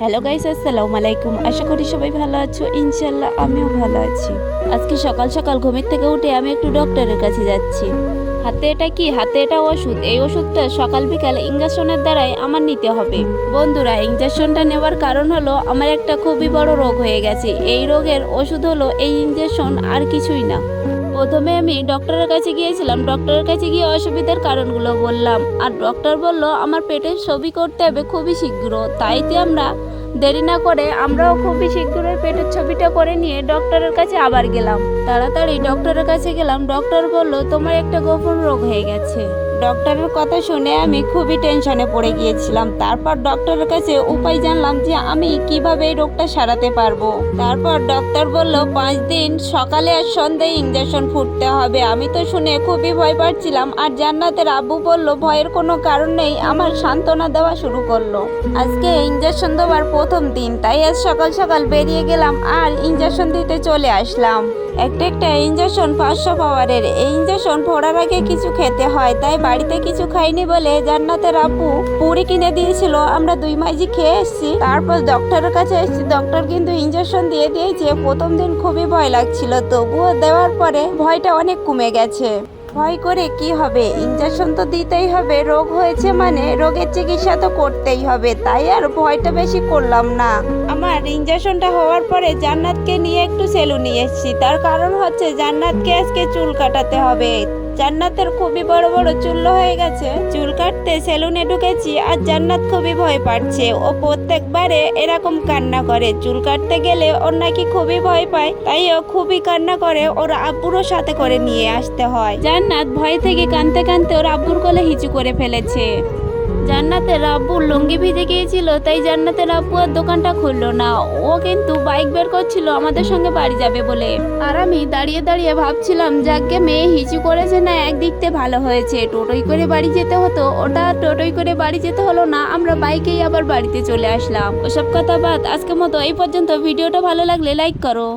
Hello guys, আসসালামু আলাইকুম। আশা করি সবাই ভালো আছো। ইনশাল্লাহ আমিও ভালো আছি। আজকে সকাল সকাল ঘুমের থেকে উঠে আমি একটু ডক্টরের কাছে যাচ্ছি। হাতে এটা কি? হাতে এটা ওষুধ। এই ওষুধটা সকাল বিকাল ইঞ্জেকশনের দ্বারাই আমার নিতে হবে। বন্ধুরা, ইঞ্জেকশনটা নেওয়ার কারণ হলো আমার একটা খুবই বড় রোগ হয়ে গেছে। এই রোগের ওষুধ হলো এই ইঞ্জেকশন, আর কিছুই না। প্রথমে আমি ডক্টরের কাছে গিয়েছিলাম। ডক্টরের কাছে গিয়ে অসুবিধার কারণগুলো বললাম, আর ডক্টর বলল আমার পেটের ছবি করতে হবে খুবই শীঘ্র। তাইতে আমরা দেরি না করে আমরাও খুবই শীঘ্রই পেটের ছবিটা করে নিয়ে ডক্টরের কাছে আবার গেলাম। তাড়াতাড়ি ডক্টরের কাছে গেলাম। ডক্টর বলল তোমার একটা গোপন রোগ হয়ে গেছে। ডক্টরের কথা শুনে আমি খুবই টেনশনে পড়ে গিয়েছিলাম। তারপর ডক্টরের কাছে উপায় জানলাম যে আমি কিভাবে এই রোগটা সারাতে পারবো। তারপর ডক্টর বলল 5 দিন সকালে আর সন্ধ্যায় ইঞ্জেকশন ফুটতে হবে। আমি তো শুনে খুবই ভয় পাচ্ছিলাম। আর জান্নাতের আব্বু বলল ভয়ের কোনো কারণ নেই, আমার সান্ত্বনা দেওয়া শুরু করলো। আজকে ইঞ্জেকশন দেওয়ার প্রথম দিন, তাই আজ সকাল সকাল বেরিয়ে গেলাম আর ইঞ্জেকশন দিতে চলে আসলাম। একটা ইঞ্জেকশন 500 পাওয়ারের। এই ইঞ্জেকশন পড়ার আগে কিছু খেতে হয়, তাই বাড়িতে কিছু খাইনি বলে জান্নাতের আব্বু পুরি কিনে দিয়েছিল। আমরা 2 মাইজি খেয়ে এসেছি। তারপর ডক্টরের কাছে এসেছি। ডক্টর কিন্তু ইঞ্জেকশন দিয়ে দিয়েছে। প্রথম দিন খুবই ভয় লাগছিল, তবুও দেওয়ার পরে ভয়টা অনেক কমে গেছে। ভয় করে কি হবে, ইঞ্জেকশন তো দিতেই হবে। রোগ হয়েছে মানে রোগের চিকিৎসা তো করতেই হবে, তাই আর ভয়টা বেশি করলাম না। আমার ইঞ্জেকশনটা হওয়ার পরে জান্নাতকে নিয়ে একটু সেলুনে এসেছি। তার কারণ হচ্ছে জান্নাতকে আজকে চুল কাটাতে হবে। জান্নাতের খুবই বড় বড় চুল হয়ে গেছে। চুল কাটতে সেলুনে ঢুকেছি আর জান্নাত খুবই ভয় পাচ্ছে। ও প্রত্যেকবারে এরকম কান্না করে। চুল কাটতে গেলে ওর নাকি খুবই ভয় পায়, তাই ও খুবই কান্না করে। ওর আব্বুরও সাথে করে নিয়ে আসতে হয়। জান্নাত ভয় থেকে কাঁদতে কাঁদতে ওর আব্বুর কোলে হিচু করে ফেলেছে। জান্নাতের আব্বুর লুঙ্গি ভিজে গিয়েছিল, তাই জান্নাতের আব্বু আর দোকানটা খুললো না। ও কিন্তু বাইক বের করছিল আমাদের সঙ্গে বাড়ি যাবে বলে। আর আমি দাঁড়িয়ে দাঁড়িয়ে ভাবছিলাম যাকে মেয়ে হিচু করেছে না, একদিক থেকে ভালো হয়েছে। টোটোই করে বাড়ি যেতে হতো, ওটা টোটোই করে বাড়ি যেতে হলো না। আমরা বাইকেই আবার বাড়িতে চলে আসলাম। ওসব কথা বাদ, আজকের মতো এই পর্যন্ত। ভিডিওটা ভালো লাগলে লাইক করো।